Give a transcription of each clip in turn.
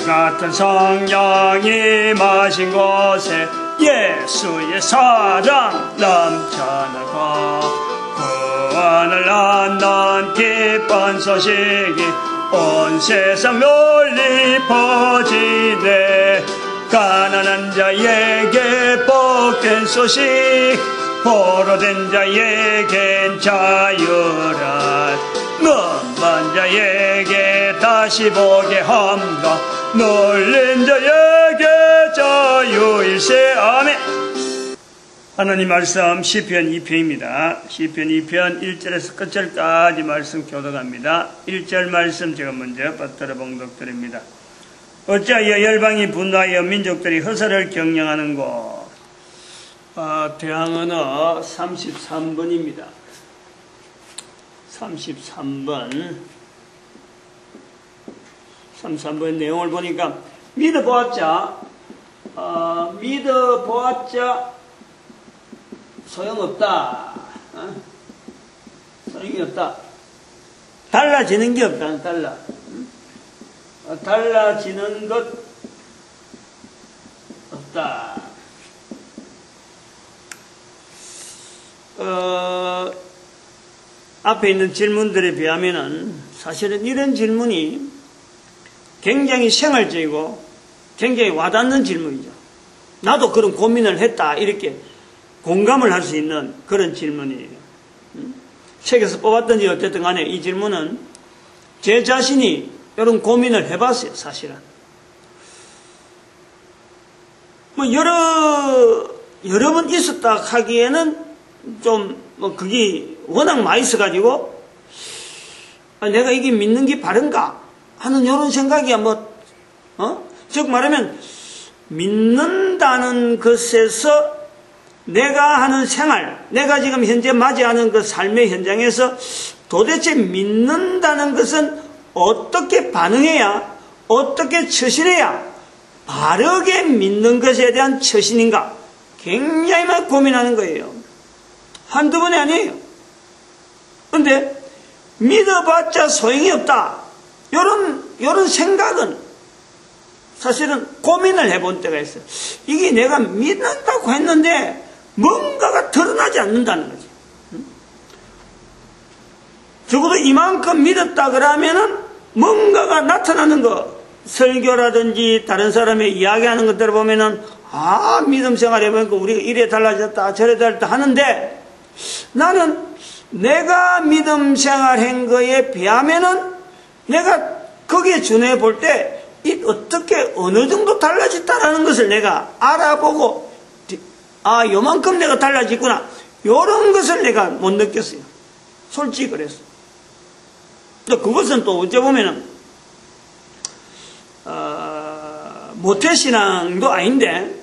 같은 성령이 마신 곳에 예수의 사랑 넘쳐나고 구원을 얻는 기쁜 소식이 온 세상 널리 퍼지네. 가난한 자에게 복된 소식, 포로된 자에겐 자유라. 넘만 자에게 다시 보게 함과 놀린 자에게 자유일세. 아멘. 하나님 말씀 시편 2편입니다. 시편 2편 1절에서 끝절까지 말씀 교독합니다. 1절 말씀 제가 먼저 받들어 봉독드립니다. 어찌하여 열방이 분노하여 민족들이 허사를 경영하는고. 대항언어 33번입니다. 33번 내용을 보니까 믿어보았자 소용없다. 소용이 없다. 달라지는 게 없다. 달라지는 것 없다. 앞에 있는 질문들에 비하면은 사실은 이런 질문이 굉장히 생활적이고 굉장히 와닿는 질문이죠. 나도 그런 고민을 했다. 이렇게 공감을 할 수 있는 그런 질문이에요. 책에서 뽑았든지 어쨌든 간에 이 질문은 제 자신이 이런 고민을 해봤어요. 사실은 뭐 여러 번 있었다 하기에는 좀 그게 워낙 많이 있어가지고 내가 이게 믿는 게 바른가 하는 이런 생각이 즉 말하면 믿는다는 것에서 내가 하는 생활, 내가 지금 현재 맞이하는 그 삶의 현장에서 도대체 믿는다는 것은 어떻게 반응해야, 어떻게 처신해야 바르게 믿는 것에 대한 처신인가 굉장히 많이 고민하는 거예요. 한두 번이 아니에요. 근데 믿어봤자 소용이 없다. 요런 생각은 사실은 고민을 해본 때가 있어요. 이게 내가 믿는다고 했는데 뭔가가 드러나지 않는다는 거지. 적어도 이만큼 믿었다 그러면은 뭔가가 나타나는 거. 설교라든지 다른 사람의 이야기하는 것들을 보면은 믿음 생활 해보니까 우리가 이래 달라졌다 저래 달라졌다 하는데 나는 내가 믿음 생활한 거에 비하면은 내가 거기에 준해 볼 때 어떻게 어느 정도 달라졌다라는 것을 내가 알아보고 요만큼 내가 달라졌구나 요런 것을 내가 못 느꼈어요. 솔직히 그랬어요. 그것은 또 어째 보면은 모태신앙도 아닌데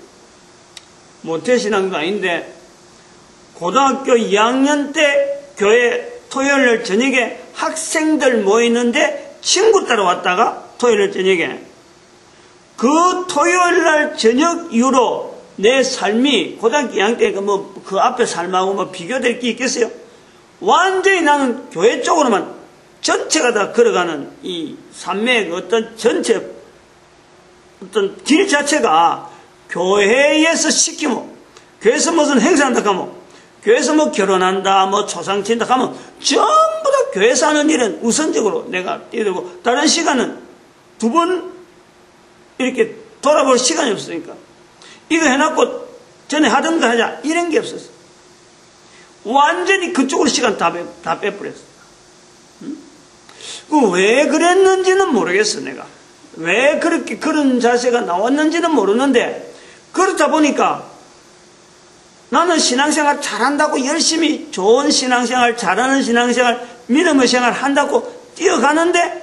고등학교 2학년 때 교회 토요일 저녁에 학생들 모이는데 친구 따라왔다가 토요일 저녁에 그 토요일 날 저녁 이후로 내 삶이 고등학교 2학년 때 그 앞에 삶하고 비교될 게 있겠어요? 완전히 나는 교회 쪽으로만 전체가 다 걸어가는 이 삶의 어떤 전체 어떤 길 자체가 교회에서 시키면 교회에서 무슨 행사한다 하면 교회에서 결혼한다 초상친다 하면 전부 다 교회에서 하는 일은 우선적으로 내가 뛰어들고 다른 시간은 두 번 이렇게 돌아볼 시간이 없으니까 이거 해놓고 전에 하던 거 하자 이런 게 없었어. 완전히 그쪽으로 시간 다 빼버렸어. 왜 그랬는지는 모르겠어. 내가 왜 그렇게 그런 자세가 나왔는지는 모르는데 그렇다 보니까 나는 신앙생활 잘한다고 열심히 좋은 신앙생활 잘하는 신앙생활 믿음의 생활 한다고 뛰어가는데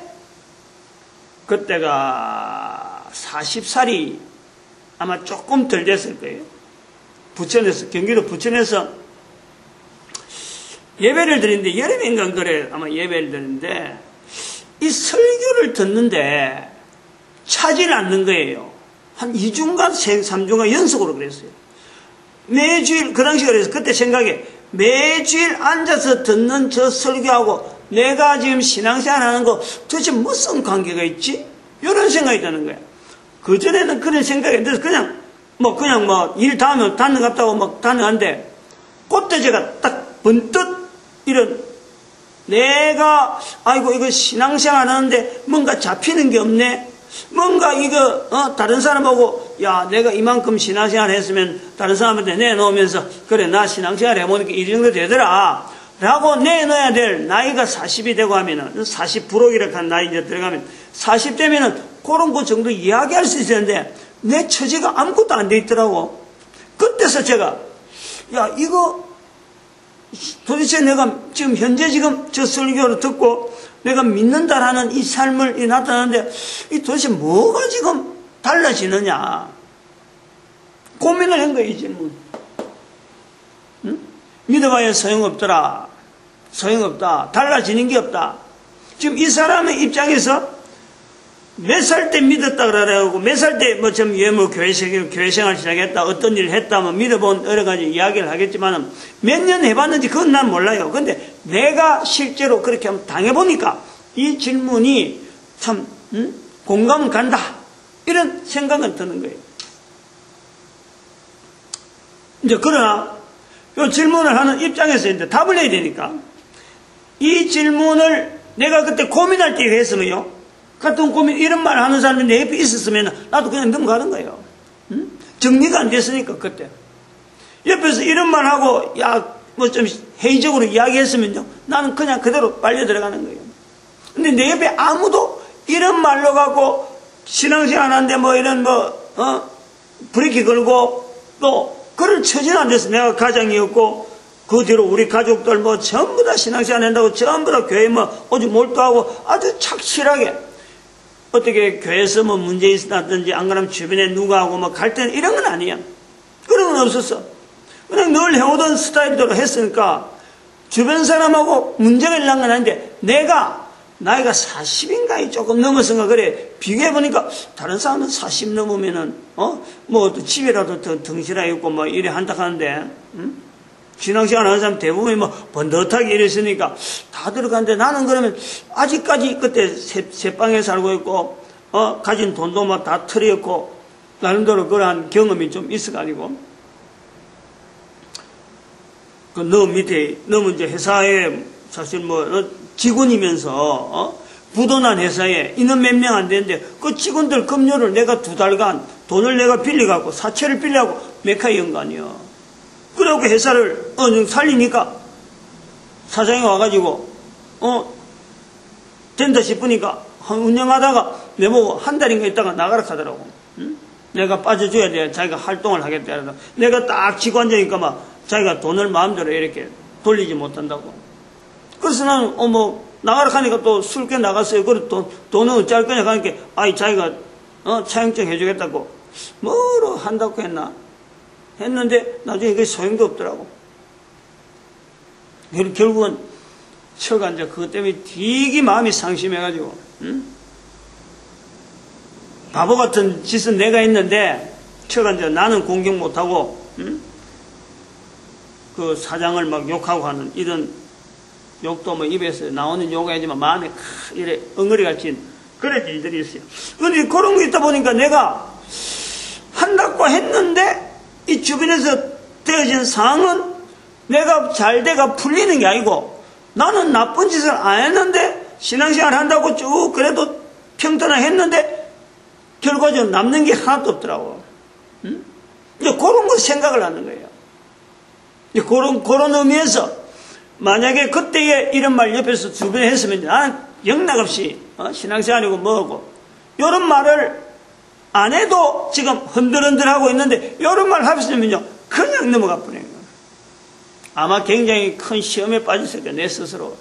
그때가 40살이 아마 조금 덜 됐을 거예요. 부천에서 경기도 부천에서 예배를 드리는데 여름인가 그래 아마 예배를 드리는데 이 설교를 듣는데 차질 않는 거예요. 한 2주인가 3주인가 연속으로 그랬어요. 매주일 그 당시 그래서 그때 생각에 매주일 앉아서 듣는 저 설교하고 내가 지금 신앙생활 하는 거 도대체 무슨 관계가 있지? 이런 생각이 드는 거야. 그전에는 그런 생각이 안 들어서 그냥 일 다 하면 닿는 것 같다고 막 다녔는데, 그때 제가 딱 번뜩 이런, 내가, 아이고, 이거 신앙생활 하는데 뭔가 잡히는 게 없네? 뭔가 이거, 다른 사람하고, 야, 내가 이만큼 신앙생활 했으면 다른 사람한테 내놓으면서, 그래, 나 신앙생활 해보니까 이 정도 되더라. 라고 내놓아야 될 나이가 40이 되고 하면은, 40 부록이라고 한 나이 이제 들어가면, 40 되면은 그런 거 정도 이야기할 수 있었는데, 내 처지가 아무것도 안 돼 있더라고. 그때서 제가, 야, 이거, 도대체 내가 지금 현재 지금 저 설교를 듣고 내가 믿는다라는 이 삶을 나타나는데 이 도대체 뭐가 지금 달라지느냐 고민을 한 거예요. 이 질문. 응? 믿어봐야 소용없더라. 소용없다. 달라지는 게 없다. 지금 이 사람의 입장에서 몇 살 때 믿었다 그러고 몇 살 때 교회 생활 시작했다 어떤 일을 했다 믿어본 여러 가지 이야기를 하겠지만 몇 년 해봤는지 그건 난 몰라요. 근데 내가 실제로 그렇게 한번 당해보니까 이 질문이 참 공감은 간다 이런 생각은 드는 거예요. 이제 그러나 이 질문을 하는 입장에서 이제 답을 해야 되니까 이 질문을 내가 그때 고민할 때 했으면요. 같은 고민, 이런 말 하는 사람이 내 옆에 있었으면 나도 그냥 넘어가는 거예요. 응? 정리가 안 됐으니까, 그때. 옆에서 이런 말 하고, 야, 좀 회의적으로 이야기했으면요. 나는 그냥 그대로 빨려 들어가는 거예요. 근데 내 옆에 아무도 이런 말로 갖고, 신앙생활 하는데 브레이크 걸고, 또, 그런 처지는 안 됐어. 내가 가장이었고, 그 뒤로 우리 가족들 전부 다 신앙생활 한다고 전부 다 교회 오직 몰두하고 아주 착실하게 어떻게 교회에서 문제 있었다든지 안 그러면 주변에 누구하고 갈등 이런 건 아니야. 그런 건 없었어. 그냥 늘 해오던 스타일대로 했으니까 주변 사람하고 문제가 일어난 건 아닌데 내가 나이가 40인가 조금 넘었은가 그래. 비교해보니까 다른 사람은 40 넘으면은 집이라도 더 덩실하게 있고 이래 한다 하는데 신앙생활 하는 사람 대부분이 번듯하게 이랬으니까 다 들어가는데 나는 그러면 아직까지 그때 새방에 살고 있고 가진 돈도 다 털이었고 나름대로 그러한 경험이 좀 있어가지고 너 밑에 너는 이제 회사에 사실 직원이면서 부도난 회사에 인원 몇 명 안 되는데 그 직원들 급료를 내가 2달간 돈을 내가 빌려갖고 사채를 빌려갖고 메카에 연 거 아니야. 그러고 회사를 살리니까 사장이 와가지고 된다 싶으니까 운영하다가 내보고 한 달인가 있다가 나가라 하더라고. 응? 내가 빠져줘야 돼. 자기가 활동을 하겠다. 내가 딱 지고 앉으니까 자기가 돈을 마음대로 이렇게 돌리지 못한다고. 그래서 나는 나가라 하니까 또 술게 나갔어요. 그래 돈은 어찌할 거냐 하니까 자기가 차용증 해주겠다고 뭐로 한다고 했는데 나중에 그게 소용도 없더라고. 결국은 처가 이제 그것 때문에 되게 마음이 상심해가지고 바보 같은 짓은 내가 했는데 처가 이제 나는 공격 못하고 그 사장을 욕하고 하는 이런 욕도 입에서 나오는 욕이지만 마음에 이래 엉거리같이 그런 일들이 있어요. 그런데 그런 거 있다 보니까 내가 한다고 했는데 이 주변에서 되어진 상황은 내가 잘 돼가 풀리는 게 아니고 나는 나쁜 짓을 안 했는데 신앙생활 한다고 쭉 그래도 평탄하게 했는데 결과적으로 남는 게 하나도 없더라고. 이제 그런 거 생각을 하는 거예요. 이제 그런 의미에서 만약에 그때에 이런 말 옆에서 주변에 했으면 나는 영락없이 신앙생활이고 뭐고 이런 말을 안 해도 지금 흔들흔들하고 있는데 이런 말 하셨으면요 그냥 넘어가 버려요. 아마 굉장히 큰 시험에 빠졌을 거예요. 내 스스로.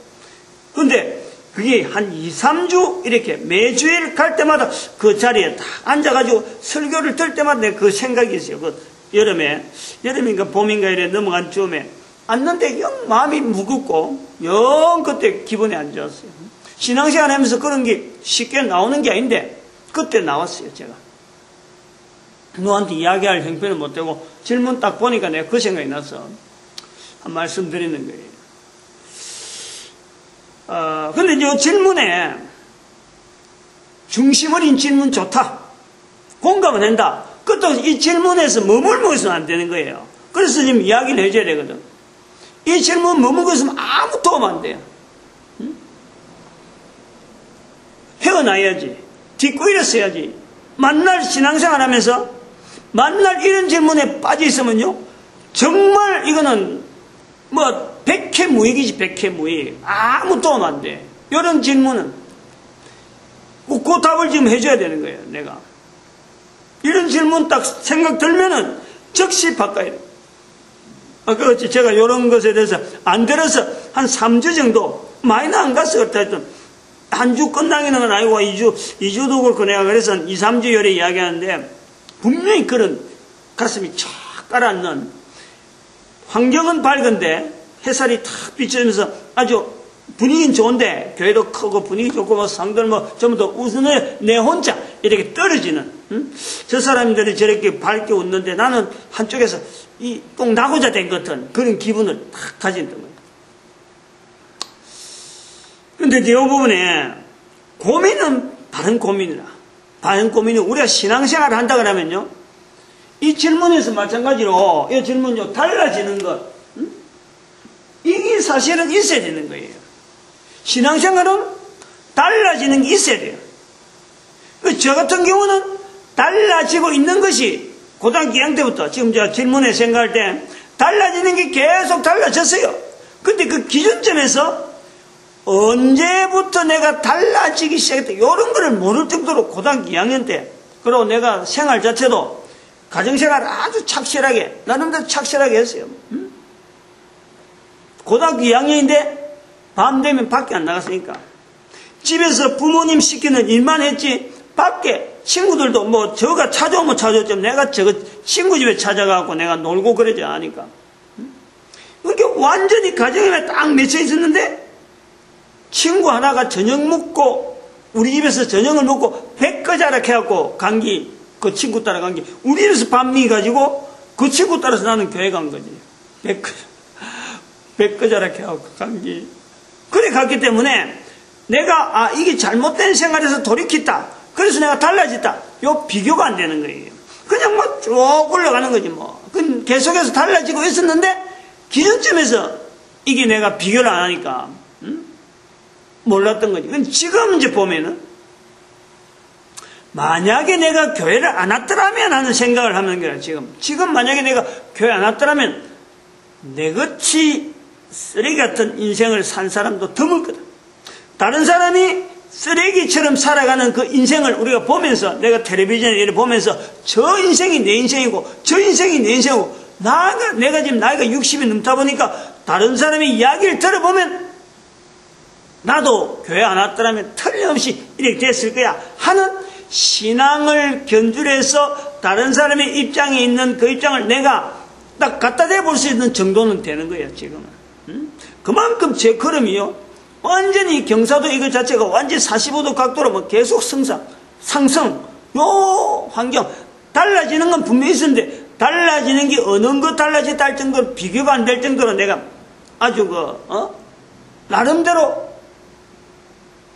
근데 그게 한 2, 3주 이렇게 매주일 갈 때마다 그 자리에 딱 앉아가지고 설교를 들 때마다 내 그 생각이 있어요. 그 여름인가 봄인가 이래 넘어간 쯤에 앉는데 영 마음이 무겁고 영 그때 기분이 안 좋았어요. 신앙생활 하면서 그런 게 쉽게 나오는 게 아닌데 그때 나왔어요. 제가 너한테 이야기할 형편은 못 되고 질문 딱 보니까 내가 그 생각이 나서 한 말씀 드리는 거예요. 근데 이제 질문에 중심 어린 질문 좋다. 공감은 한다. 그것도 이 질문에서 머물고 있으면 안 되는 거예요. 그래서 지금 이야기를 해줘야 되거든. 이 질문 머물고 있으면 아무 도움 안 돼요. 응? 헤어나야지. 뒷구이를 써야지. 만날 신앙생활 하면서 만날 이런 질문에 빠져 있으면요, 정말 이거는 뭐 백해무익이지. 백해무익. 아무 도움 안 돼. 이런 질문은 그 답을 지금 해줘야 되는 거예요. 내가 이런 질문 딱 생각 들면은 즉시 바꿔야 돼. 아까 어찌 제가 이런 것에 대해서 안 들어서 한 3주 정도 많이는 안 갔어. 하여튼 한 주 끝나기는 건 아니고 2주도 그렇고 내가 그래서 2, 3주 열에 이야기하는데 분명히 그런 가슴이 쫙 가라앉는, 환경은 밝은데 햇살이 탁 비치면서 아주 분위기는 좋은데, 교회도 크고 분위기 좋고 뭐 상들 뭐 전부 다 웃으면 내 혼자 이렇게 떨어지는, 응? 저 사람들이 저렇게 밝게 웃는데 나는 한쪽에서 꼭 나고자 된 것 같은 그런 기분을 탁 가진단 말이에요. 근데 이 부분에 고민은 바른 고민이라. 바른 고민은 우리가 신앙생활을 한다 그러면요, 이 질문에서 마찬가지로 이 질문요, 달라지는 것, 응? 이게 사실은 있어야 되는 거예요. 신앙생활은 달라지는 게 있어야 돼요. 저 같은 경우는 달라지고 있는 것이 고등학교 2학년 때부터 지금 저 질문에 생각할 때 달라지는 게 계속 달라졌어요. 근데 그 기준점에서 언제부터 내가 달라지기 시작했다, 이런 거를 모를 정도로 고등학교 2학년 때, 그리고 내가 생활 자체도 가정생활 아주 착실하게, 나름대로 착실하게 했어요. 응? 고등학교 2학년인데 밤 되면 밖에 안 나갔으니까 집에서 부모님 시키는 일만 했지, 밖에 친구들도 뭐 저가 찾아오면 찾아오지만 내가 저거 친구 집에 찾아가고 내가 놀고 그러지 않으니까. 그러니까 완전히 가정에 딱 맺혀 있었는데, 친구 하나가 저녁 먹고 우리 집에서 저녁을 먹고 백거자락 해갖고 감기, 그 친구 따라 감기, 우리 집에서 밤미 가지고 그 친구 따라서 나는 교회 간 거지. 백거자락 해갖고 감기. 그래 갔기 때문에 내가 이게 잘못된 생활에서 돌이켰다, 그래서 내가 달라졌다, 요 비교가 안 되는 거예요. 그냥 뭐 쭉 올라가는 거지 뭐. 계속해서 달라지고 있었는데 기준점에서 이게 내가 비교를 안 하니까 몰랐던 거지. 지금 이제 보면은 만약에 내가 교회를 안 왔더라면 하는 생각을 하는 거야. 지금 만약에 내가 교회 안 왔더라면 내같이 쓰레기 같은 인생을 산 사람도 드물 거다. 다른 사람이 쓰레기처럼 살아가는 그 인생을 우리가 보면서, 내가 텔레비전에 이렇게 보면서 저 인생이 내 인생이고 저 인생이 내 인생이고, 내가 지금 나이가 60이 넘다 보니까 다른 사람의 이야기를 들어보면 나도 교회 안 왔더라면 틀림없이 이렇게 됐을 거야 하는 신앙을 견줄해서 다른 사람의 입장에 있는 그 입장을 내가 딱 갖다 대볼 수 있는 정도는 되는 거예요. 지금은 그만큼 제 걸음이요, 완전히 경사도 이거 자체가 완전히 45도 각도로 뭐 계속 상승, 요 환경 달라지는 건 분명히 있었는데, 달라지는 게 어느 것 달라졌다 할 정도로 비교가 안 될 정도로 내가 아주 나름대로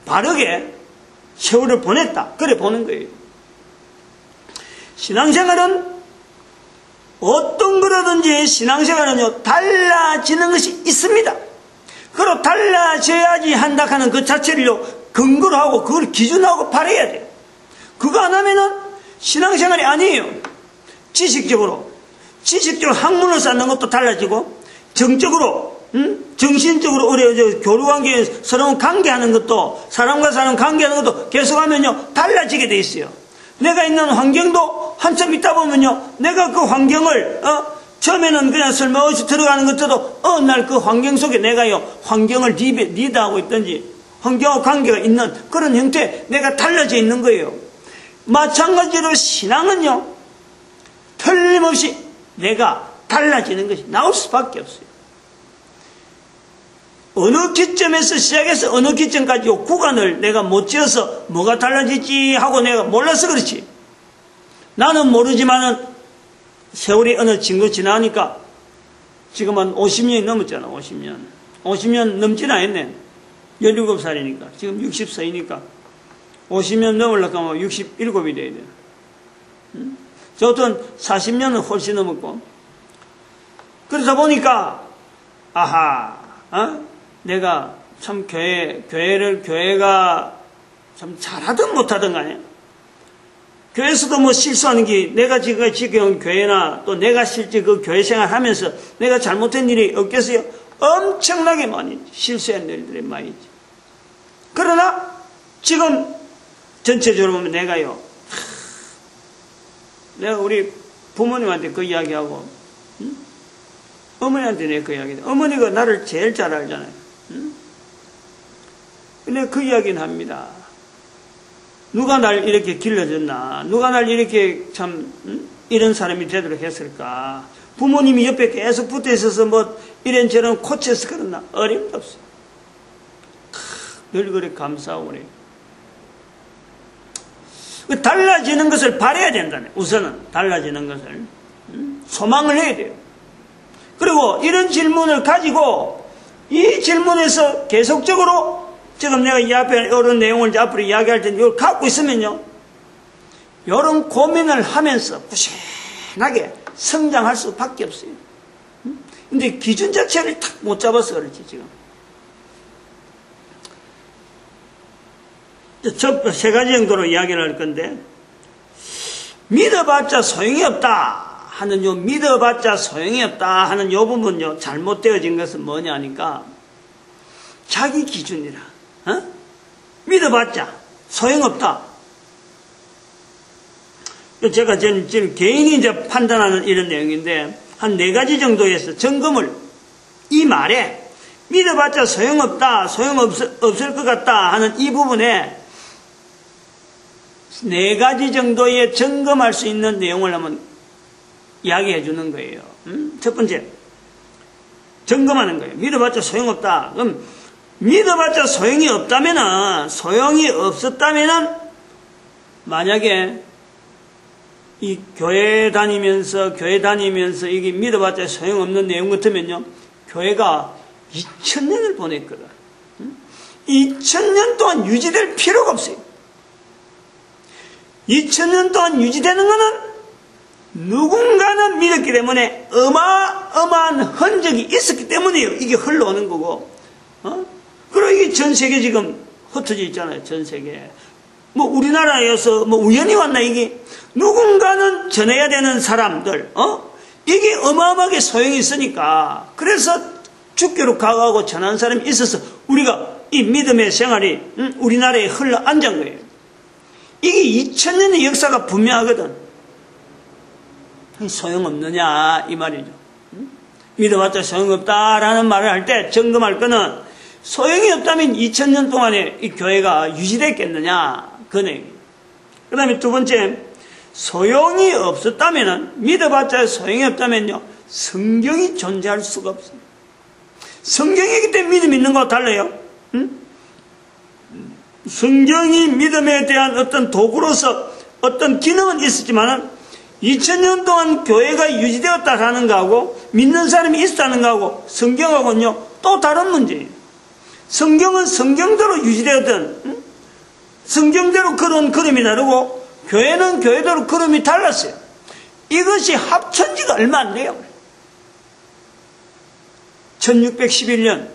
바르게 세월을 보냈다, 그래 보는 거예요. 신앙생활은 어떤 거라든지 신앙생활은요, 달라지는 것이 있습니다. 그리고 달라져야지 한다 하는 그 자체를요, 근거로 하고 그걸 기준하고 바라야 돼요. 그거 안 하면은 신앙생활이 아니에요. 지식적으로 학문을 쌓는 것도 달라지고, 정적으로, 정신적으로 어려워져 교류관계에 서로 관계하는 것도, 사람과 사람 관계하는 것도 계속하면요, 달라지게 돼 있어요. 내가 있는 환경도 한참 있다 보면요, 내가 그 환경을 처음에는 그냥 쓸모없이 들어가는 것도 어느 날 그 환경 속에 내가요, 환경을 리드하고 있든지 환경과 관계가 있는 그런 형태에 내가 달라져 있는 거예요. 마찬가지로 신앙은요, 틀림없이 내가 달라지는 것이 나올 수밖에 없어요. 어느 기점에서 시작해서 어느 기점까지 구간을 내가 못 지어서 뭐가 달라질지 하고 내가 몰라서 그렇지. 나는 모르지만은 세월이 어느 정도 지나니까 지금 한 50년이 넘었잖아. 50년 넘지는 않았네. 17살이니까 지금 60세이니까 50년 넘으려고 하면 67이 돼야 돼. 저도 40년은 훨씬 넘었고. 그러다 보니까, 아하, 내가 참 교회가 참 잘하든 못하든 간에, 교회에서도 뭐 실수하는 게, 내가 지금 교회나 또 내가 실제 그 교회 생활 하면서 내가 잘못된 일이 없겠어요? 엄청나게 많이 실수한 일들이 많이 있지. 그러나 지금 전체적으로 보면 내가요, 내가 우리 부모님한테 그 이야기하고, 어머니한테 내가 그 이야기, 어머니가 나를 제일 잘 알잖아요. 근데 그 이야기는 합니다. 누가 날 이렇게 길러줬나? 누가 날 이렇게 참 이런 사람이 되도록 했을까? 부모님이 옆에 계속 붙어 있어서 뭐 이런저런 코치해서 그랬나? 어림도 없어요. 늘 그래 감사하고 그래요. 달라지는 것을 바라야 된다네. 우선은 달라지는 것을 소망을 해야 돼요. 그리고 이런 질문을 가지고 이 질문에서 계속적으로 지금 내가 이 앞에 이런 내용을 이제 앞으로 이야기할 텐데 이걸 갖고 있으면요, 이런 고민을 하면서 꾸준하게 성장할 수밖에 없어요. 근데 기준 자체를 탁 못 잡아서 그렇지 지금. 세 가지 정도로 이야기를 할 건데, 믿어봤자 소용이 없다 하는 믿어봤자 소용이 없다 하는 요 부분요, 잘못되어진 것은 뭐냐 하니까, 자기 기준이라. 믿어봤자 소용없다. 제가 지금 개인이 이제 판단하는 이런 내용인데, 한 4가지 정도에서 점검을, 이 말에 믿어봤자 소용없다, 소용없을 것 같다 하는 이 부분에 4가지 정도의 점검할 수 있는 내용을 한번 이야기해 주는 거예요. 첫 번째, 점검하는 거예요. 믿어봤자 소용없다. 그럼 믿어봤자 소용이 없었다면은, 만약에 이 교회 다니면서 이게 믿어봤자 소용없는 내용 같으면요, 교회가 2000년을 보냈거든. 2000년 동안 유지될 필요가 없어요. 2000년 동안 유지되는 거는 누군가는 믿었기 때문에 어마어마한 흔적이 있었기 때문이에요. 이게 흘러오는 거고. 그리고 이게 전 세계 지금 흩어져 있잖아요. 전 세계. 뭐 우리나라에서 뭐 우연히 왔나 이게. 누군가는 전해야 되는 사람들. 이게 어마어마하게 소용이 있으니까. 그래서 주교로 가고 전하는 사람이 있어서 우리가 이 믿음의 생활이 우리나라에 흘러 앉은 거예요. 이게 2000년의 역사가 분명하거든. 소용없느냐 이 말이죠. 믿어봤자 소용없다라는 말을 할 때 점검할 거는, 소용이 없다면 2000년 동안에 이 교회가 유지됐겠느냐 그 내용이에요. 그 다음에 두 번째, 소용이 없었다면은, 믿어봤자 소용이 없다면요, 성경이 존재할 수가 없어요. 성경이기 때문에 믿음 있는 거와 달라요. 성경이 믿음에 대한 어떤 도구로서 어떤 기능은 있었지만은 2000년 동안 교회가 유지되었다라는 거하고 믿는 사람이 있었다는 거하고 성경하고는요 또 다른 문제예요. 성경은 성경대로 유지되었던, 성경대로 그런 그림이 다르고 교회는 교회대로 그림이 달랐어요. 이것이 합천 지가 얼마 안 돼요. 1611년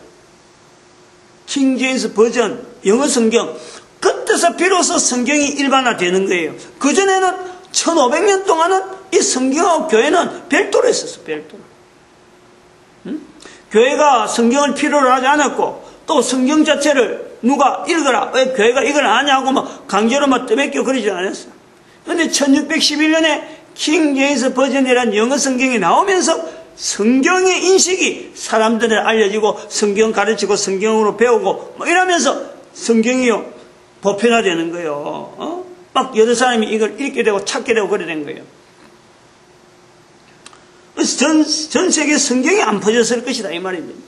킹 제임스 버전 영어 성경, 그때서 비로소 성경이 일반화되는 거예요. 그전에는 1500년 동안은 이 성경하고 교회는 별도로 했었어요. 별도로. 교회가 성경을 필요로 하지 않았고, 또 성경 자체를 누가 읽어라, 왜 교회가 이걸 아냐고 막 강제로 막 떠맡겨 그러지 않았어. 그런데 1611년에 킹 제임스 버전이라는 영어 성경이 나오면서 성경의 인식이 사람들에 알려지고 성경 가르치고 성경으로 배우고 뭐 이러면서 성경이요 보편화되는 거예요. 막 여러 사람이 이걸 읽게 되고 찾게 되고 그래 된 거예요. 그래서 전 세계 성경이 안 퍼졌을 것이다 이 말입니다.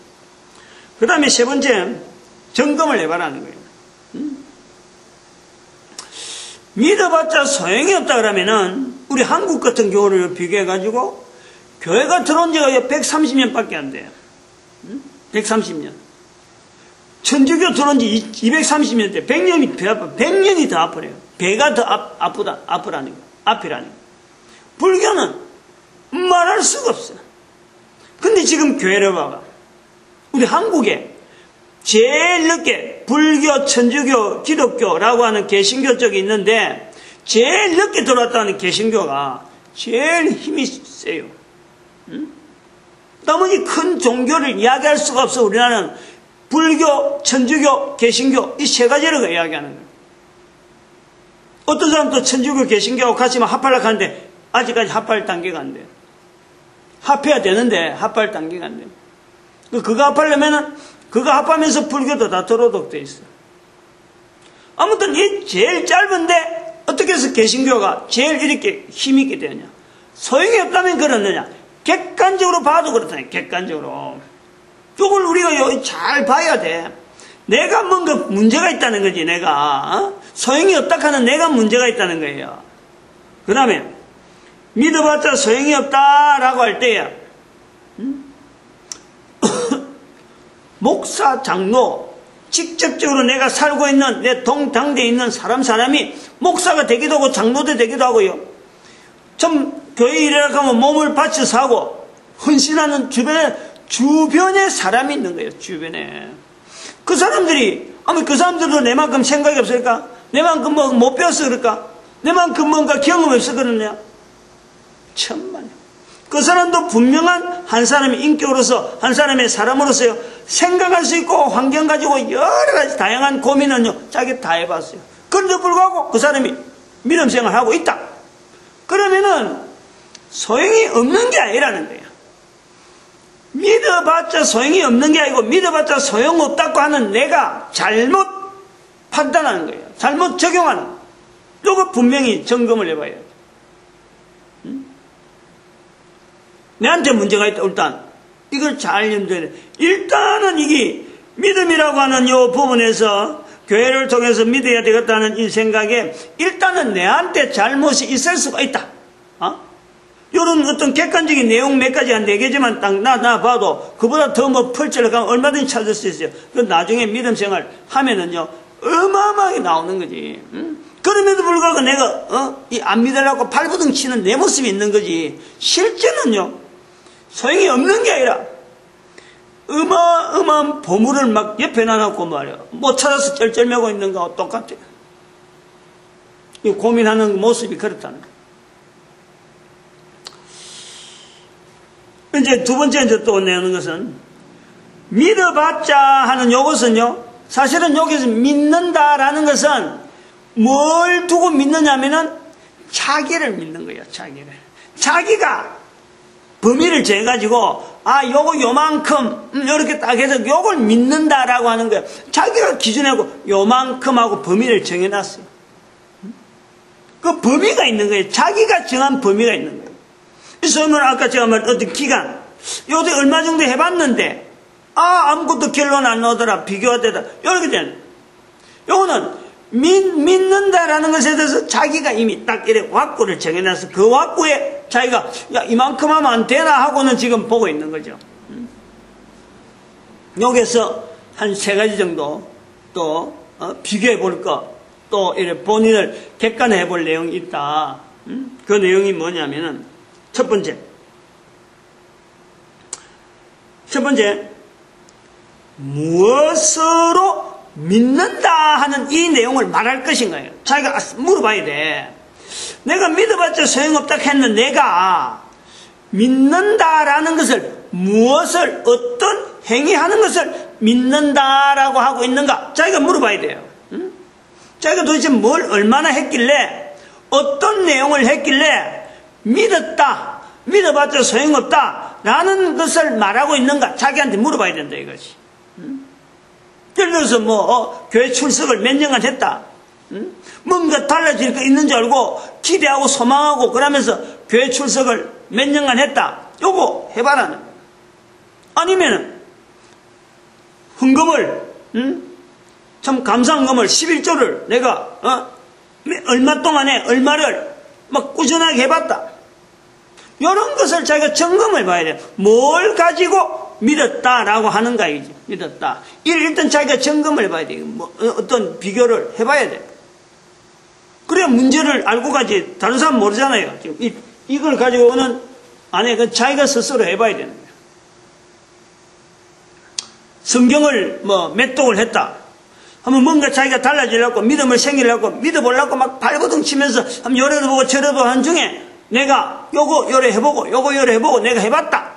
그 다음에 세 번째, 점검을 해봐라는 거예요. 믿어봤자 소용이 없다 그러면은 우리 한국 같은 경우를 비교해가지고 교회가 들어온 지가 130년밖에 안 돼요. 130년. 천주교 들어온 지 230년 돼. 100년이 더 아프래요. 배가 더 아프라는 거. 앞이라는 거. 불교는 말할 수가 없어. 근데 지금 교회를 봐봐. 우리 한국에 제일 늦게 불교, 천주교, 기독교라고 하는 개신교 쪽이 있는데 제일 늦게 들어왔다는 개신교가 제일 힘이 세요. 나머지 큰 종교를 이야기할 수가 없어. 우리나라는 불교, 천주교, 개신교 이 세 가지를 이야기하는 거예요. 어떤 사람도 천주교, 개신교하고 같이 합하려고 하는데 아직까지 합할 단계가 안 돼요. 합해야 되는데 합할 단계가 안 돼요. 그거 합하려면은 그거 합하면서 불교도 다 들어오도록 돼 있어. 아무튼 이 제일 짧은데 어떻게 해서 개신교가 제일 이렇게 힘있게 되느냐? 소용이 없다면 그렇느냐? 객관적으로 봐도 그렇다니. 객관적으로. 이걸 우리가 잘 봐야 돼. 내가 뭔가 문제가 있다는 거지. 내가 소용이 없다 하는 내가 문제가 있다는 거예요. 그 다음에 믿어봤자 소용이 없다라고 할 때야 목사, 장로 직접적으로 내가 살고 있는 내 동당대에 있는 사람이 목사가 되기도 하고 장로도 되기도 하고요. 좀 교회 일이라고 하면 몸을 바쳐서 하고 헌신하는 주변에 사람이 있는 거예요. 주변에. 그 사람들이 아마 그 사람들도 내만큼 생각이 없을까? 내만큼 뭐 못 배웠어 그럴까? 내만큼 뭔가 경험이 없어 그러냐? 천만에. 그 사람도 분명한 한 사람의 인격으로서 한 사람의 사람으로서요 생각할 수 있고 환경 가지고 여러 가지 다양한 고민은요 자기 다 해봤어요. 그런데 불구하고 그 사람이 믿음 생활을 하고 있다. 그러면은 소용이 없는 게 아니라는 거예요. 믿어봤자 소용이 없는 게 아니고 믿어봤자 소용없다고 하는 내가 잘못 판단하는 거예요. 잘못 적용하는 거예요. 이거 분명히 점검을 해봐야 돼요. 내한테 문제가 있다. 일단 이걸 잘 염두해야 돼. 일단은 이게 믿음이라고 하는 이 부분에서 교회를 통해서 믿어야 되겠다는 이 생각에 일단은 내한테 잘못이 있을 수가 있다. 이런 어떤 객관적인 내용 몇 가지 한 4개지만 딱 나 봐도 그보다 더 뭐 펼쳐를 가면 얼마든지 찾을 수 있어요. 그 나중에 믿음 생활 하면은요 어마어마하게 나오는 거지. 그럼에도 불구하고 내가 이 안 믿으려고 발부둥 치는 내 모습이 있는 거지. 실제는요 소용이 없는 게 아니라 어마어마한 보물을 막 옆에 놔놓고 말이야 못 찾아서 쩔쩔매고 있는 거하고 똑같아요. 이 고민하는 모습이 그렇다는 거예요. 이제 두 번째 이제 또 내는 것은 믿어봤자 하는 요것은요 사실은 여기서 믿는다라는 것은 뭘 두고 믿느냐면은 자기를 믿는 거예요. 자기가 범위를 재가지고 요거 요만큼 요렇게 딱 해서 요걸 믿는다라고 하는 거예요. 자기가 기준하고 요만큼하고 범위를 정해놨어요. 그 범위가 있는 거예요. 자기가 정한 범위가 있는 거예요. 그래서 아까 제가 말한 어떤 기간 요새 얼마 정도 해봤는데 아무것도 결론 안 나오더라. 비교하되다. 이렇게 되는 요거는 믿는다라는 것에 대해서 자기가 이미 딱 이렇게 왁구를 정해놔서 그 왁구에 자기가 이만큼 하면 안 되나 하고는 지금 보고 있는 거죠. 여기서 한 3가지 정도 또 비교해 볼 거 또 이렇게 본인을 객관해 볼 내용이 있다. 그 내용이 뭐냐면은 첫 번째 무엇으로 믿는다 하는 이 내용을 말할 것인가요? 자기가 물어봐야 돼. 내가 믿어봤자 소용없다 했는 내가 믿는다라는 것을 무엇을 어떤 행위하는 것을 믿는다라고 하고 있는가? 자기가 물어봐야 돼요. 자기가 도대체 뭘 얼마나 했길래 어떤 내용을 했길래 믿어봤자 소용없다 라는 것을 말하고 있는가? 자기한테 물어봐야 된다 이것이. 예를 들어서 교회 출석을 몇 년간 했다. 뭔가 달라질 거 있는 줄 알고 기대하고 소망하고 그러면서 교회 출석을 몇 년간 했다. 요거 해봐라는 거야. 아니면은 헌금을 참 감사한 금을 11조를 내가 얼마 동안에 얼마를 막 꾸준하게 해봤다. 이런 것을 자기가 점검을 봐야 돼. 뭘 가지고 믿었다라고 하는가 이지. 믿었다. 일단 자기가 점검을 해봐야 돼. 어떤 비교를 해봐야 돼. 그래야 문제를 알고 가지. 다른 사람 모르잖아요. 지금 이걸 가지고 오는 안에 그 자기가 스스로 해봐야 되는 거예요. 성경을 매독을 했다. 하면 뭔가 자기가 달라지려고 믿음을 생기려고 믿어보려고 막 발버둥 치면서 한번 요래도 보고 저래도 하는 중에 내가 요거 요래 해보고 요거 요래 해보고 내가 해봤다.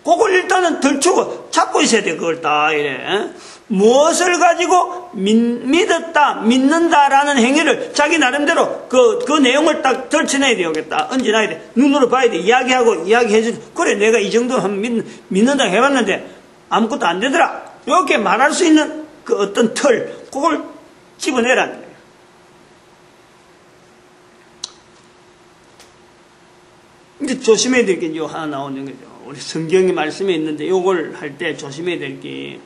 그걸 일단은 덜추고 잡고 있어야 돼. 그걸 딱 이래. 무엇을 가지고 믿었다, 믿는다라는 행위를 자기 나름대로 그 내용을 딱 덜쳐내야 되겠다. 얹어놔야 돼. 눈으로 봐야 돼. 이야기하고 이야기해주고 그래 내가 이 정도 하면 믿는다 해봤는데 아무것도 안 되더라. 이렇게 말할 수 있는 그 어떤 틀, 그걸 집어내라는 거예요. 근데 조심해야 될 게 요 하나 나오는 거죠. 우리 성경의 말씀에 있는데 요걸 할 때 조심해야 될 게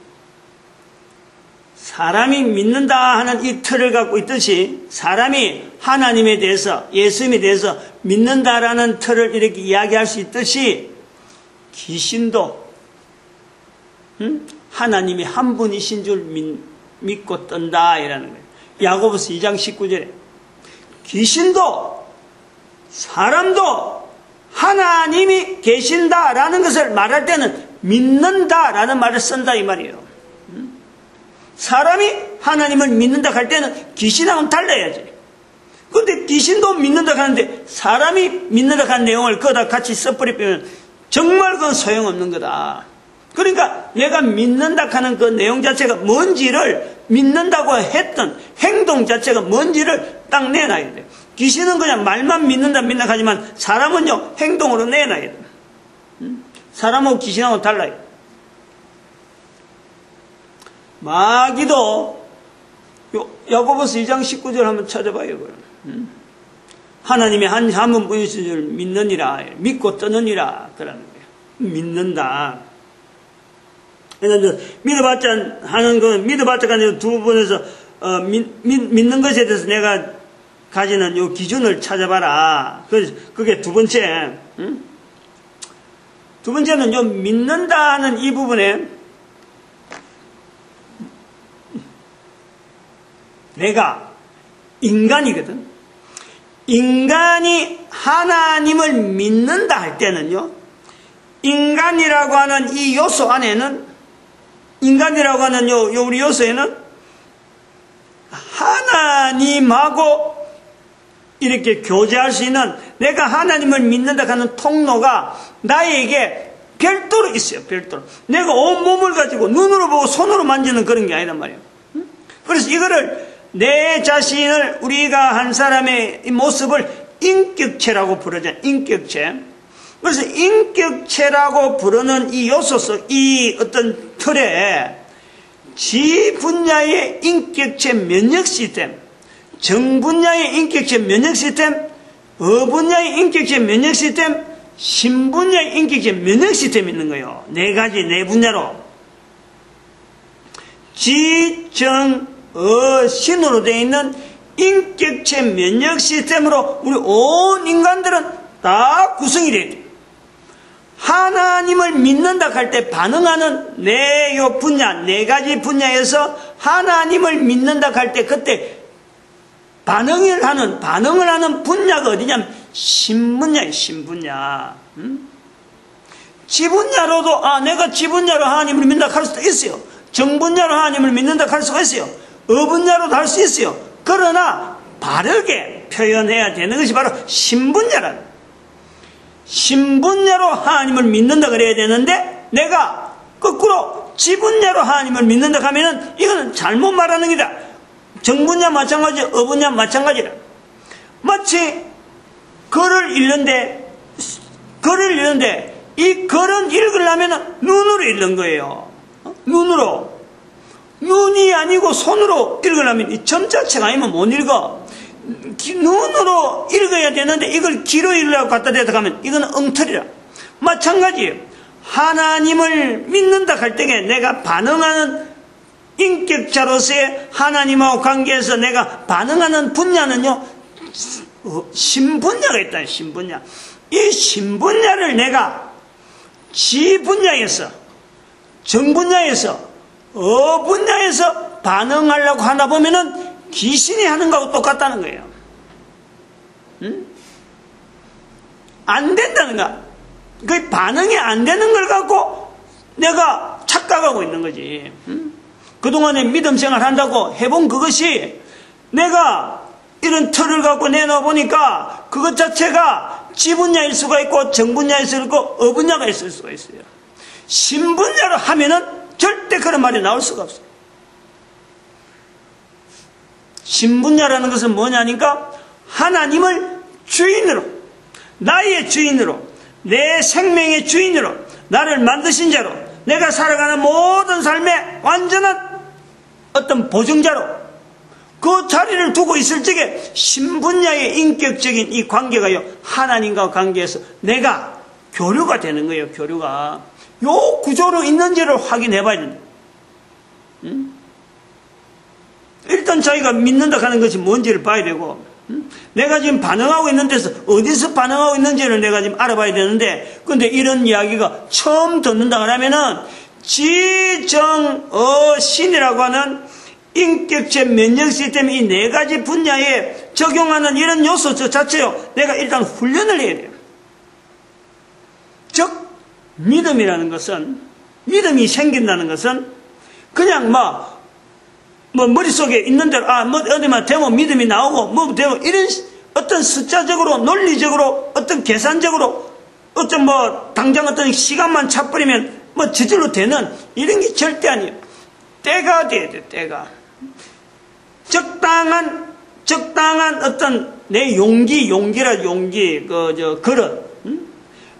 사람이 믿는다 하는 이 틀을 갖고 있듯이 사람이 하나님에 대해서 예수님에 대해서 믿는다라는 틀을 이렇게 이야기할 수 있듯이 귀신도 하나님이 한 분이신 줄 믿고 떤다 이라는 거예요. 야고보서 2장 19절에 귀신도 사람도 하나님이 계신다라는 것을 말할 때는 믿는다라는 말을 쓴다 이 말이에요. 사람이 하나님을 믿는다 할 때는 귀신하고는 달라야지. 그런데 귀신도 믿는다 하는데 사람이 믿는다 하는 내용을 거기다 같이 써버리면 정말 그건 소용없는 거다. 그러니까 내가 믿는다 하는 그 내용 자체가 뭔지를 믿는다고 했던 행동 자체가 뭔지를 딱 내놔야 돼. 귀신은 그냥 말만 믿는다 하지만 사람은요 행동으로 내놔야 돼. 사람하고 귀신하고 달라요. 마귀도 야고보서 2장 19절 한번 찾아봐요. 하나님이 한 분이신 줄 믿느니라 믿고 떠느니라 그러는 거예요. 믿는다. 왜냐하면 믿어봤자 하는 건 믿어봤자 아니라 두 번에서 믿는 것에 대해서 내가 가지는 요 기준을 찾아봐라. 그게 두 번째. 두 번째는 좀 믿는다 하는 이 부분에 내가 인간이거든. 인간이 하나님을 믿는다 할 때는요, 인간이라고 하는 이 요소 안에는, 인간이라고 하는 우리 요소에는 하나님하고 이렇게 교제할 수 있는, 내가 하나님을 믿는다 하는 통로가 나에게 별도로 있어요. 별도로. 내가 온몸을 가지고 눈으로 보고 손으로 만지는 그런 게 아니란 말이에요. 그래서 이거를 내 자신을, 우리가 한 사람의 모습을 인격체라고 부르잖아요. 인격체. 그래서 인격체라고 부르는 이 요소 속, 이 어떤 틀에 지 분야의 인격체 면역 시스템, 정 분야의 인격체 면역 시스템, 어 분야의 인격체 면역 시스템, 신 분야의 인격체 면역 시스템이 있는 거예요. 네 가지, 네 분야로. 지, 정, 신으로 되어 있는 인격체 면역 시스템으로 우리 온 인간들은 다 구성이 되어 있대요. 하나님을 믿는다 할 때 반응하는 내 요 분야, 네 가지 분야에서 하나님을 믿는다 할 때 그때 반응을 하는 분야가 어디냐면 신분야예요. 신분야. 지분야로도 내가 지분야로 하나님을 믿는다 할 수도 있어요. 정분야로 하나님을 믿는다 할 수가 있어요. 어분야로도 할 수 있어요. 그러나 바르게 표현해야 되는 것이 바로 신분야라는, 신분야로 하나님을 믿는다 그래야 되는데 내가 거꾸로 지분야로 하나님을 믿는다 하면은 이거는 잘못 말하는 게다. 정분야 마찬가지, 어분야 마찬가지라. 마치 글을 읽는데 이 글은 읽으려면 눈으로 읽는 거예요. 눈으로. 눈이 아니고 손으로 읽으려면 이 점 자체가 아니면 못 읽어. 눈으로 읽어야 되는데 이걸 귀로 읽으려고 갖다 대다 가면 이건 엉터리라. 마찬가지예요. 하나님을 믿는다 할 때에 내가 반응하는 인격자로서의 하나님하고 관계에서 내가 반응하는 분야는요, 신분야가 있다. 신분야. 이 신분야를 내가 지분야에서, 정분야에서, 어분야에서 반응하려고 하다 보면은 귀신이 하는 거하고 똑같다는 거예요. 안 된다는 거야. 그 반응이 안 되는 걸 갖고 내가 착각하고 있는 거지. 그동안에 믿음 생활 한다고 해본 그것이 내가 이런 틀을 갖고 내놓아 보니까 그것 자체가 지분야일 수가 있고 정분야일 수가 있고 어분야가 있을 수가 있어요. 신분야로 하면은 절대 그런 말이 나올 수가 없어요. 신분야라는 것은 뭐냐니까 하나님을 주인으로, 나의 주인으로, 내 생명의 주인으로, 나를 만드신 자로, 내가 살아가는 모든 삶의 완전한 어떤 보증자로 그 자리를 두고 있을 적에 신분야의 인격적인 이 관계가요, 하나님과 관계에서 내가 교류가 되는 거예요. 교류가. 요 구조로 있는지를 확인해 봐야 된다. 일단 자기가 믿는다 하는 것이 뭔지를 봐야 되고, 내가 지금 반응하고 있는 데서 어디서 반응하고 있는지를 내가 지금 알아봐야 되는데, 근데 이런 이야기가 처음 듣는다 하면은 지정어신이라고 하는 인격체 면역 시스템 이 네 가지 분야에 적용하는 이런 요소 저 자체요, 내가 일단 훈련을 해야 돼요. 즉 믿음이라는 것은, 믿음이 생긴다는 것은 그냥 뭐 머릿속에 있는 대로 어디만 되면 믿음이 나오고 뭐 되면 이런 어떤 숫자적으로 논리적으로 어떤 계산적으로 어떤 당장 어떤 시간만 차버리면 저절로 되는 이런 게 절대 아니에요. 때가 돼야 돼. 때가 적당한 어떤 내 용기라 용기 그릇,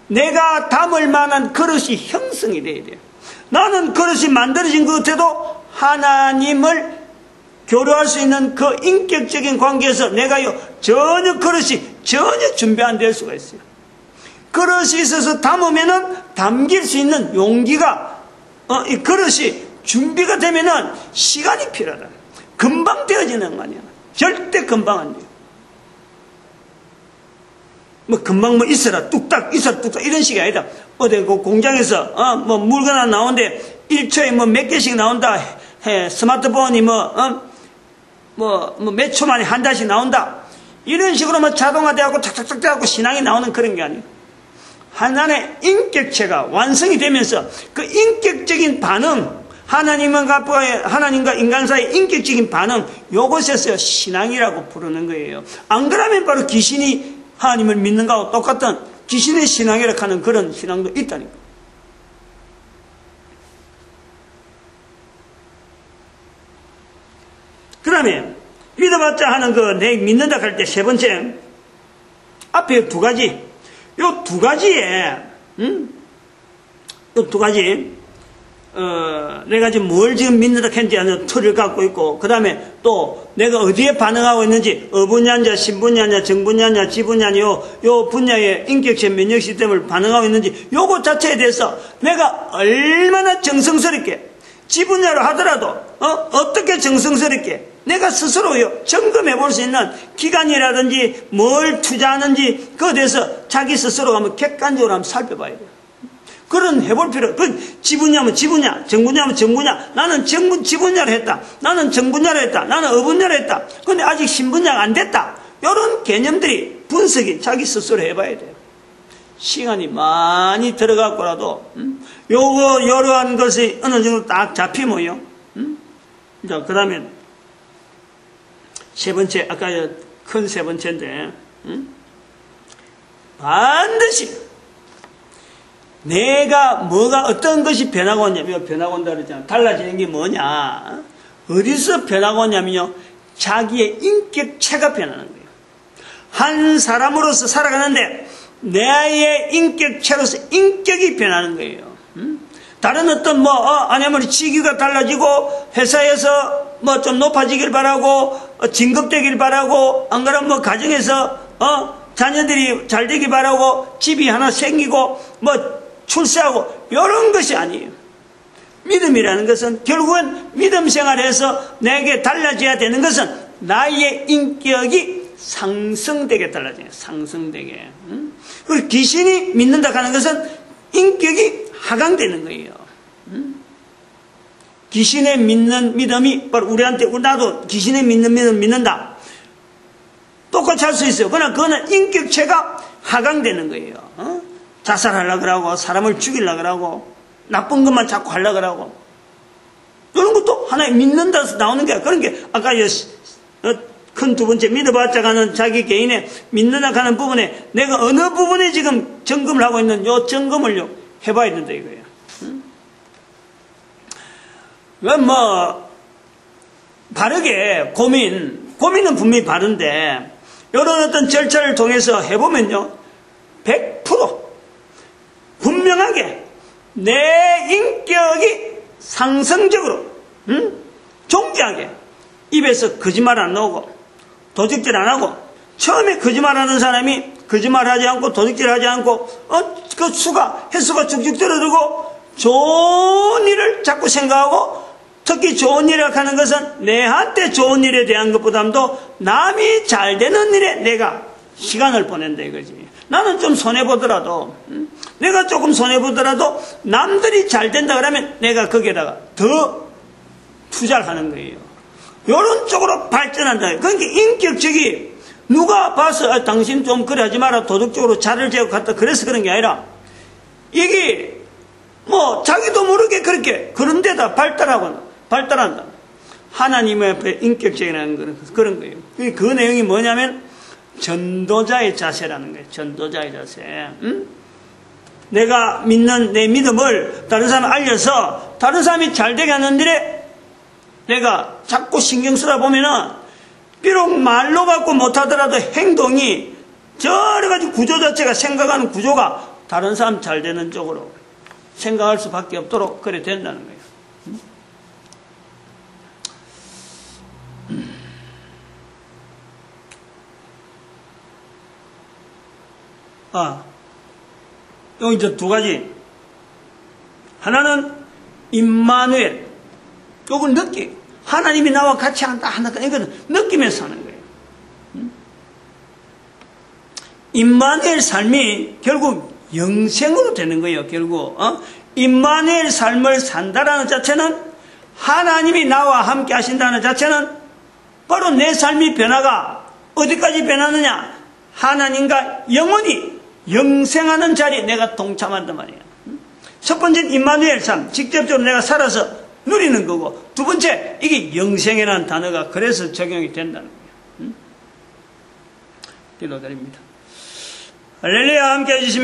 내가 담을 만한 그릇이 형성이 돼야 돼요. 나는 그릇이 만들어진 것 같아도 하나님을 교류할 수 있는 그 인격적인 관계에서 내가요 그릇이 전혀 준비 안 될 수가 있어요. 그릇이 있어서 담으면은 담길 수 있는 용기가 이 그릇이 준비가 되면은 시간이 필요하다. 금방 되어지는 거 아니야. 절대 금방 안 돼요. 금방 있어라 뚝딱 이런 식이 아니다. 어디 그 공장에서 물건 하나 나오는데 1초에 몇 개씩 나온다. 스마트폰이 몇 초 만에 한 달씩 나온다. 이런 식으로 자동화되고 탁탁탁 되고 신앙이 나오는 그런 게 아니에요. 하나의 인격체가 완성이 되면서 그 인격적인 반응, 하나님과 인간 사이의 인격적인 반응, 요것에서 신앙이라고 부르는 거예요. 안 그러면 바로 귀신이 하나님을 믿는 거하고 똑같은 귀신의 신앙이라고 하는 그런 신앙도 있다니까. 그 다음에 믿어봤자 하는 내 믿는다 할 때 세 번째 앞에 두 가지, 요 두 가지에 요 두 가지 내가 지금 뭘 지금 믿는다 했는지 하는 틀을 갖고 있고, 그 다음에 또 내가 어디에 반응하고 있는지 어분야냐 신분야냐 정분야냐 지분야냐 요 분야의 인격체 면역 시스템을 반응하고 있는지 요거 자체에 대해서 내가 얼마나 정성스럽게 지분야로 하더라도 어떻게 정성스럽게 내가 스스로요 점검해 볼 수 있는 기간이라든지 뭘 투자하는지 그거에 대해서 자기 스스로가 한번 객관적으로 한번 살펴봐야 돼요. 그런 해볼 필요. 지분야면 지분야, 정분야면 정분야. 나는 지분야로 했다. 나는 정분야로 했다. 나는 어분야로 했다. 근데 아직 신분야가 안 됐다. 이런 개념들이 분석이 자기 스스로 해봐야 돼요. 시간이 많이 들어갔고라도 여러한 것이 어느 정도 딱 잡히면요. 자, 그 다음에 세 번째, 아까 큰 세 번째인데 반드시 내가 어떤 것이 변하고 왔냐면, 변하고 온다 그러잖아. 달라지는 게 뭐냐? 어디서 변하고 왔냐면요, 자기의 인격체가 변하는 거예요. 한 사람으로서 살아가는데 나의 인격체로서 인격이 변하는 거예요. 다른 어떤 아니면 직위가 달라지고 회사에서 좀 높아지길 바라고 진급되길 바라고, 안 그러면 가정에서 자녀들이 잘 되길 바라고 집이 하나 생기고 출세하고 이런 것이 아니에요. 믿음이라는 것은 결국은 믿음 생활에서 내게 달라져야 되는 것은 나의 인격이 상승되게 달라져요. 상승되게. 그리고 귀신이 믿는다 하는 것은 인격이 하강되는 거예요. 귀신의 믿는 믿음이 바로 우리한테, 나도 귀신의 믿는 믿음 믿는다. 똑같이 할 수 있어요. 그러나 그거는 인격체가 하강되는 거예요. 자살하려고 그러고 사람을 죽이려고 그러고 나쁜 것만 자꾸 하려고 그러고 이런 것도 하나님 믿는다서 나오는 거야. 그런 게 아까 큰 두 번째 믿어봤자가는 자기 개인의 믿는다 하는 부분에 내가 어느 부분에 지금 점검을 하고 있는 요 점검을 해봐야 된다 이거예요. 바르게 고민은 분명히 바른데 이런 어떤 절차를 통해서 해보면요 100% 분명하게 내 인격이 상승적으로 존귀하게 입에서 거짓말 안 나오고 도둑질 안 하고 처음에 거짓말하는 사람이 거짓말하지 않고 도둑질하지 않고 그 횟수가 쭉쭉 줄어들고 좋은 일을 자꾸 생각하고 특히 좋은 일이라고 하는 것은 내한테 좋은 일에 대한 것보다도 남이 잘 되는 일에 내가 시간을 보낸다 이거지. 나는 좀 손해보더라도 내가 조금 손해보더라도 남들이 잘 된다 그러면 내가 거기에다가 더 투자를 하는 거예요. 이런 쪽으로 발전한다. 그러니까 인격적이 누가 봐서 당신 좀 그래 하지 마라 도덕적으로 자를 재고 갔다 그래서 그런 게 아니라 이게 자기도 모르게 그렇게 그런 데다 발달한다. 하나님 앞에 인격적이라는 그런 거예요. 그 내용이 뭐냐면 전도자의 자세라는 거예요. 전도자의 자세. 내가 믿는 내 믿음을 다른 사람에 알려서 다른 사람이 잘 되게 하는 일에 내가 자꾸 신경 쓰다 보면은 비록 말로 갖고 못하더라도 행동이 여러 가지 구조 자체가 생각하는 구조가 다른 사람 잘 되는 쪽으로 생각할 수밖에 없도록 그래 된다는 거예요. 여기 이제 두 가지. 하나는 임마누엘. 요걸 느끼. 하나님이 나와 같이 한다. 이거는 느끼면서 하는 거예요. 임마누엘 삶이 결국 영생으로 되는 거예요. 결국 임마누엘 삶을 산다라는 자체는 하나님이 나와 함께 하신다는 자체는 바로 내 삶의 변화가 어디까지 변하느냐. 하나님과 영원히 영생하는 자리에 내가 동참한단 말이에요. 첫 번째는 임마누엘 삶, 직접적으로 내가 살아서 누리는 거고, 두 번째 이게 영생이라는 단어가 그래서 적용이 된다는 거예요. 기도드립니다. 할렐루야. 함께 해주시면